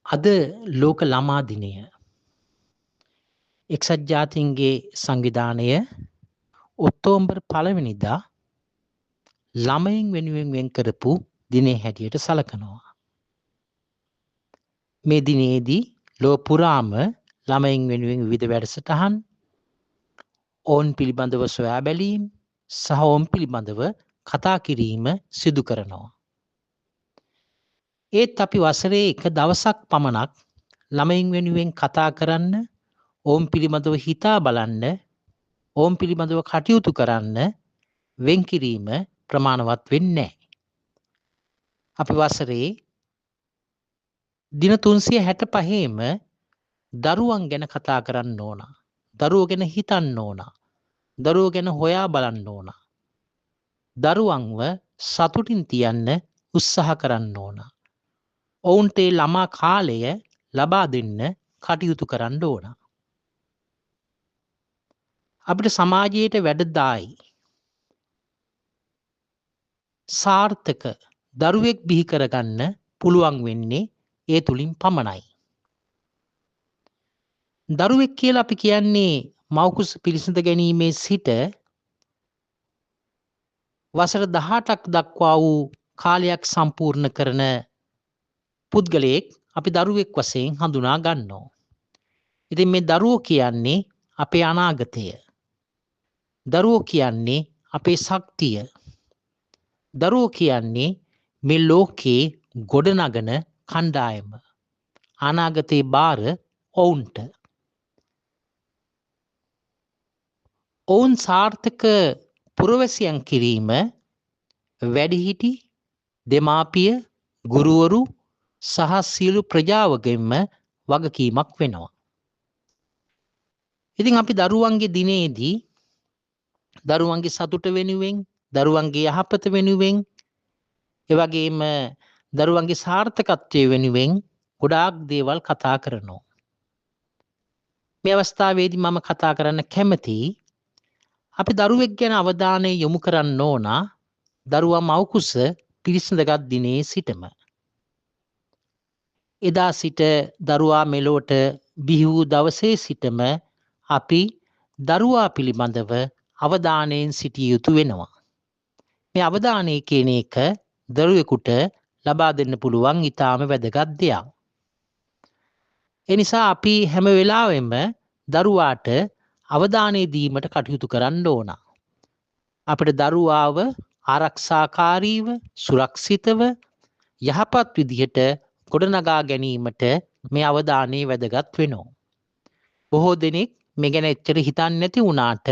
අද ලෝක ළමා දිනය එක්සත් ජාතීන්ගේ සංවිධානය ඔක්තෝබර් 1 වෙනිදා ළමයින් වෙනුවෙන් වෙන් කරපු දිනේ හැටියට සලකනවා. මේ දිනේදී ලොව පුරාම ළමයින් වෙනුවෙන් විවිධ වැඩසටහන්, ඔවුන් පිළිබඳව සොයා බැලීම් සහ ඔවුන් පිළිබඳව කතා කිරීම සිදු කරනවා. ඒත් අපි වසරේ එක දවසක් පමණක් ළමයින් වෙනුවෙන් කතා කරන්න, ඔවුන් පිළිබඳව හිතා බලන්න, ඔවුන් පිළිබඳව කටයුතු කරන්න වෙන් කිරීම ප්‍රමාණවත් වෙන්නේ නැහැ. අපි වසරේ දින 365ම දරුවන් ගැන කතා කරන්න ඕන. දරුවෝ ගැන හිතන්න ඕන. දරුවෝ ගැන හොයා බලන්න ඕන. දරුවන්ව සතුටින් තියන්න උත්සාහ කරන්න ඕන. ඔවුන්ට ළමා කාලය ලබා දෙන්න කටයුතු කරන්න ඕන. අපිට සමාජයට වැඩදායි සාර්ථක දරුවෙක් බිහි කරගන්න පුළුවන් වෙන්නේ ඒ තුලින් පමණයි. දරුවෙක් කියලා අපි කියන්නේ මව්කුස පිළිසිඳ ගැනීමේ සිට වසර 18ක් දක්වා වූ කාලයක් සම්පූර්ණ කරන පුද්ගලයෙක් අපි දරුවෙක් වශයෙන් හඳුනා ගන්නවා. ඉතින් මේ දරුවෝ කියන්නේ අපේ අනාගතය. දරුවෝ කියන්නේ අපේ ශක්තිය. දරුවෝ කියන්නේ මේ ලෝකේ ගොඩනගන කණ්ඩායම. අනාගතේ බාර ඔවුන්ට. ඔවුන් සාර්ථක පුරවැසියන් කිරීම වැඩිහිටි, දෙමාපිය, ගුරුවරු සහ සියලු ප්‍රජාවගෙන්ම වගකීමක් වෙනවා. ඉතින් අපි දරුවන්ගේ දිනේදී දරුවන්ගේ සතුට වෙනුවෙන්, දරුවන්ගේ යහපත වෙනුවෙන්, එවැගේම දරුවන්ගේ සාර්ථකත්වය වෙනුවෙන් ගොඩාක් දේවල් කතා කරනවා. මේ අවස්ථාවේදී මම කතා කරන්න කැමතියි අපි දරුවෙක් ගැන අවධානය යොමු කරන්න ඕන දරුවා මව්කුස පිළිසඳගත් දිනේ සිටම. එදා සිට දරුවා මෙලොවට බිහි වූ දවසේ සිටම අපි දරුවා පිළිබඳව අවධානයෙන් සිටිය යුතු වෙනවා. මේ අවධානය කියන එක දරුවෙකුට ලබා දෙන්න පුළුවන් ඊටාම වැදගත් දෙයක්. ඒ නිසා අපි හැම වෙලාවෙම දරුවාට අවධානය දීමට කටයුතු කරන්න ඕන. අපිට දරුවාව ආරක්ෂාකාරීව, සුරක්ෂිතව, යහපත් විදිහට ගොඩනගා ගැනීමට මේ අවධානය වැදගත් වෙනවා. බොහෝ දෙනෙක් මේ ගැන එච්චර හිතන්නේ නැති වුණාට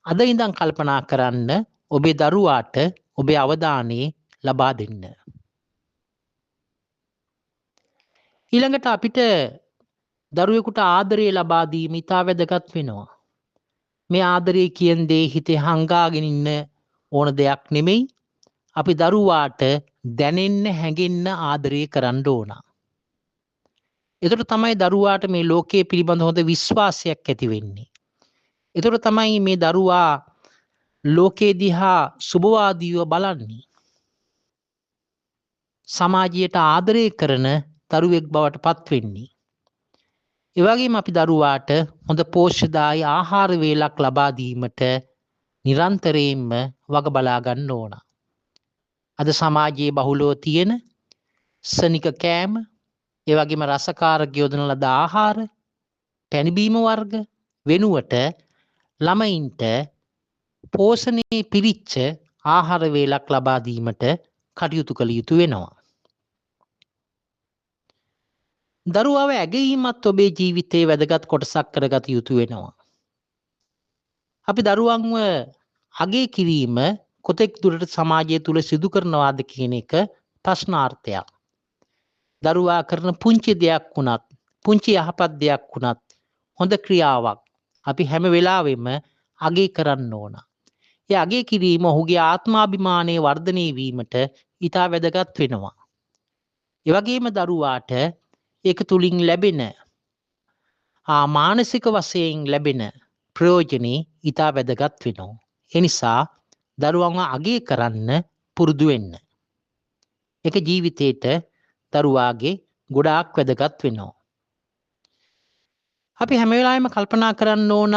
අද ඉඳන් කල්පනා කරන්න ඔබේ දරුවාට ඔබේ අවධානය ලබා දෙන්න. ඊළඟට අපිට දරුවෙකුට ආදරය ලබා දීම ඉතා වැදගත් වෙනවා. මේ ආදරය කියන දේ හිතේ හංගාගෙන ඉන්න ඕන දෙයක් නෙමෙයි. අපි දරුවාට දැනෙන්න, හැඟෙන්න ආදරය කරන්න ඕන. එතකොට තමයි දරුවාට මේ ලෝකයේ පිළිබඳ හොඳ විශ්වාසයක් ඇති වෙන්නේ. එතකොට තමයි මේ දරුවා ලෝකේ දිහා සුබවාදීව බලන්නේ. සමාජයට ආදරය කරන දරුවෙක් බවට පත් වෙන්නේ. ඒ වගේම අපි දරුවාට හොඳ පෝෂ්‍යදායී ආහාර වේලක් ලබා දීමට නිරන්තරයෙන්ම වග බලා ගන්න ඕන. අද සමාජයේ බහුලව තියෙන සනික කෑම, ඒ වගේම රසකාරක යොදන ලද ආහාර, පැණිබීම වර්ග වෙනුවට ළමයින්ට පෝෂණයේ පිරිච්ච ආහාර වේලක් ලබා දීමට කටයුතු කළ යුතු වෙනවා. දරුවාව ඇගයීමත් ඔබේ ජීවිතයේ වැදගත් කොටසක් කරගත යුතු වෙනවා. අපි දරුවන්ව අගය කිරීම කොතෙක් දුරට සමාජය තුළ සිදු කරනවාද කියන එක ප්‍රශ්නාර්ථයක්. දරුවා කරන පුංචි දෙයක් වුණත්, පුංචි යහපත් දෙයක් වුණත්, හොඳ ක්‍රියාවක් අපි හැම වෙලාවෙම අගය කරන්න ඕන. ඒ අගය කිරීම ඔහුගේ ආත්මාභිමානය වර්ධනය වීමට ඉතා වැදගත් වෙනවා. ඒ වගේම දරුවාට ඒක තුලින් ලැබෙන මානසික වශයෙන් ලැබෙන ප්‍රයෝජනේ ඉතා වැදගත් වෙනවා. ඒ නිසා දරුවන්ව අගය කරන්න පුරුදු වෙන්න. ඒක ජීවිතේට දරුවාගේ ගොඩාක් වැදගත් වෙනවා. අපි හැම වෙලාවෙම කල්පනා කරන්න ඕන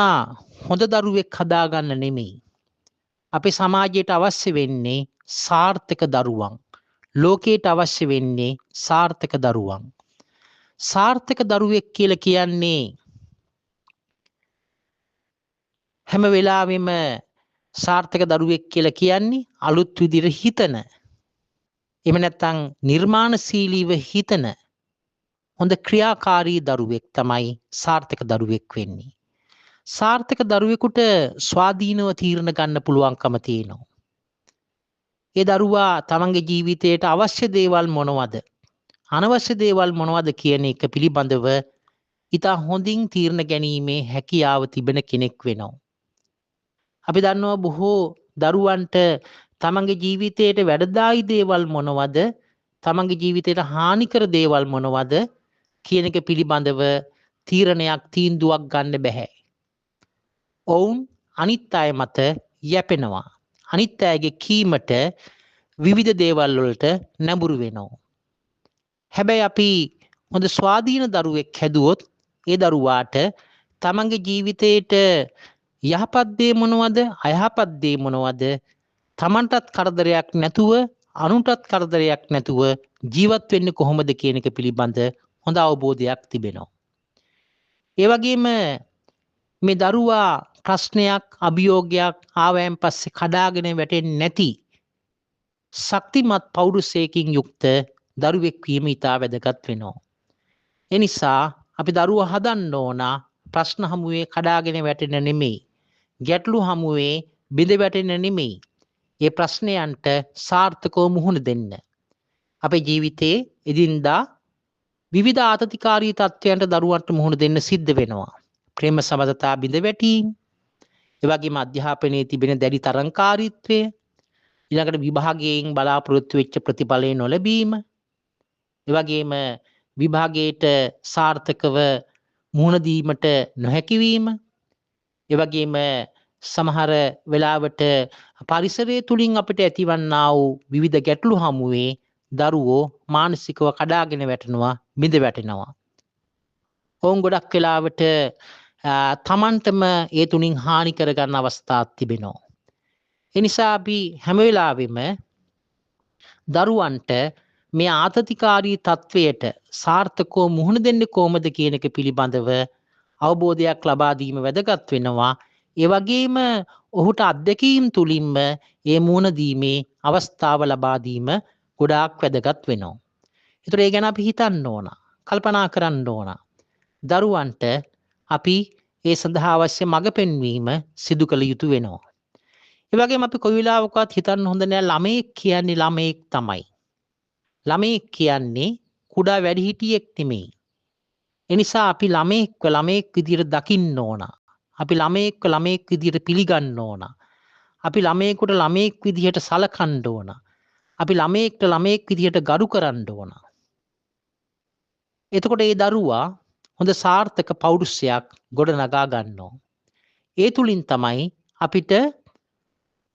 හොඳ දරුවෙක් හදාගන්න නෙමෙයි. අපේ සමාජයට අවශ්‍ය වෙන්නේ සාර්ථක දරුවන්. ලෝකයට අවශ්‍ය වෙන්නේ සාර්ථක දරුවන්. සාර්ථක දරුවෙක් කියලා කියන්නේ හැම වෙලාවෙම සාර්ථක දරුවෙක් කියලා කියන්නේ අලුත් විදිහට හිතන. එහෙම නැත්නම් නිර්මාණශීලීව හිතන හොඳ ක්‍රියාකාරී දරුවෙක් තමයි සාර්ථක දරුවෙක් වෙන්නේ. සාර්ථක දරුවෙකුට ස්වාධීනව තීරණ ගන්න පුළුවන්කම තියෙනවා. ඒ දරුවා තමන්ගේ ජීවිතයට අවශ්‍ය දේවල් මොනවද? අනවශ්‍ය දේවල් මොනවද කියන එක පිළිබඳව ඉතා හොඳින් තීරණ ගැනීමේ හැකියාව තිබෙන කෙනෙක් වෙනවා. අපි දන්නවා බොහෝ දරුවන්ට තමන්ගේ ජීවිතයට වැඩදායි දේවල් මොනවද? තමන්ගේ ජීවිතයට හානිකර දේවල් මොනවද කියන එක පිළිබඳව තීරණයක් තීන්දුවක් ගන්න බැහැ. ඔවුන් අනිත් අය මත යැපෙනවා. අනිත් අයගේ කීමට විවිධ දේවල් වලට නැඹුරු වෙනවා. හැබැයි අපි හොඳ ස්වාධීන දරුවෙක් හැදුවොත් ඒ දරුවාට තමන්ගේ ජීවිතයට යහපත් දේ මොනවද අයහපත් දේ මොනවද තමන්ටත් කරදරයක් නැතුව අනුන්ටත් කරදරයක් නැතුව ජීවත් වෙන්නේ කොහොමද කියන එක පිළිබඳ හොඳ අවබෝධයක් තිබෙනවා. ඒ වගේම මේ දරුවා ප්‍රශ්නයක් අභියෝගයක් ආවයන් පස්සේ කඩාගෙන වැටෙන්නේ නැති ශක්තිමත් පෞරුෂයකින් යුක්ත දරුවෙක් වීම ඉතා වැදගත් වෙනවා. ඒ නිසා අපි දරුවා හදන්න ඕන ප්‍රශ්න හමුවේ කඩාගෙන වැටෙන නෙමෙයි. ගැටලු හමුවේ බිඳ වැටෙන නෙමෙයි. ඒ ප්‍රශ්නයන්ට සාර්ථකව මුහුණ දෙන්න. අපේ ජීවිතයේ එදින්දා විවිධ ආතතිකාරී තත්ත්වයන්ට දරුවන්ට මුහුණ දෙන්න සිද්ධ වෙනවා. ප්‍රේම සබඳතා බිඳ වැටීම්, ඒ වගේම අධ්‍යාපනයේ තිබෙන දැඩි තරංකාරීත්වය, ඊළඟට විභාගයෙන් බලාපොරොත්තු වෙච්ච ප්‍රතිඵලය නොලැබීම, ඒ වගේම විභාගයට සාර්ථකව මුහුණ දීමට නොහැකි වීම, ඒ වගේම සමහර වෙලාවට පරිසරය තුලින් අපිට ඇතිවන්නා වූ විවිධ ගැටලු හමුවේ දරුවෝ මානසිකව කඩාගෙන වැටෙනවා, බිඳ වැටෙනවා. ඔවුන් ගොඩක් වෙලාවට තමන්ටම ඒ තුලින් හානි කරගන්න අවස්ථාත් තිබෙනවා. ඒ නිසා අපි හැම වෙලාවෙම දරුවන්ට මේ ආතතිකාරී තත්වයට සාර්ථකව මුහුණ දෙන්නේ කොහොමද කියන එක පිළිබඳව අවබෝධයක් ලබා දීම වැදගත් වෙනවා. ඒ වගේම ඔහුට අත්දැකීම් තුලින්ම ඒ මුහුණ දීමේ අවස්ථාව ලබා දීම ගොඩාක් වැදගත් වෙනවා. ඒතර ඒ ගැන අපි හිතන්න ඕන, කල්පනා කරන්න ඕන. දරුවන්ට අපි ඒ සඳහා අවශ්‍ය මඟ පෙන්වීම සිදු කළ යුතු වෙනවා. ඒ වගේම අපි කොයි වෙලාවකවත් හිතන්න හොඳ නෑ ළමයෙක් කියන්නේ ළමයෙක් තමයි. ළමයෙක් කියන්නේ කුඩා වැඩිහිටියෙක් නෙමෙයි. ඒ නිසා අපි ළමයෙක් විදියට දකින්න ඕන. අපි ළමයෙක් විදියට පිළිගන්න ඕන. අපි ළමයෙකුට ළමයෙක් විදියට සලකන්න ඕන. අපි ළමයෙක් විදියට ගරු කරන්න ඕන. එතකොට ඒ දරුවා හොඳ සාර්ථක පෞරුෂයක් ගොඩනගා ගන්නවා. ඒ තුලින් තමයි අපිට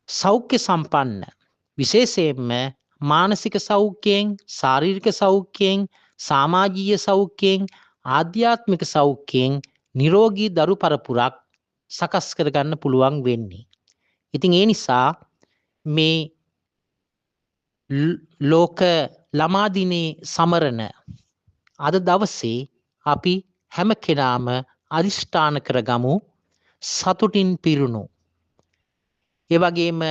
සෞඛ්‍ය සම්පන්න විශේෂයෙන්ම මානසික සෞඛ්‍යයෙන්, ශාරීරික සෞඛ්‍යයෙන්, සමාජීය සෞඛ්‍යයෙන්, ආධ්‍යාත්මික සෞඛ්‍යයෙන් නිරෝගී දරු පරපුරක් සකස් කරගන්න පුළුවන් වෙන්නේ. ඉතින් ඒ නිසා මේ ලෝක ළමා දිනේ සමරන අද දවසේ අපි හැම කෙනාම අදිෂ්ඨාන කරගමු සතුටින් පිරුණු. ඒ වගේම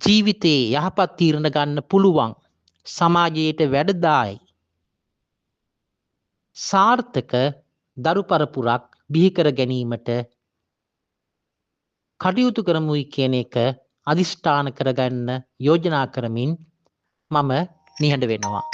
ජීවිතේ යහපත් තීරණ ගන්න පුළුවන්, සමාජයට වැඩදායි සාර්ථක දරු පරපුරක් බිහි කර ගැනීමට කටයුතු කරමුයි කියන එක අදිෂ්ඨාන කරගන්න යෝජනා කරමින් මම නිහඬ වෙනවා.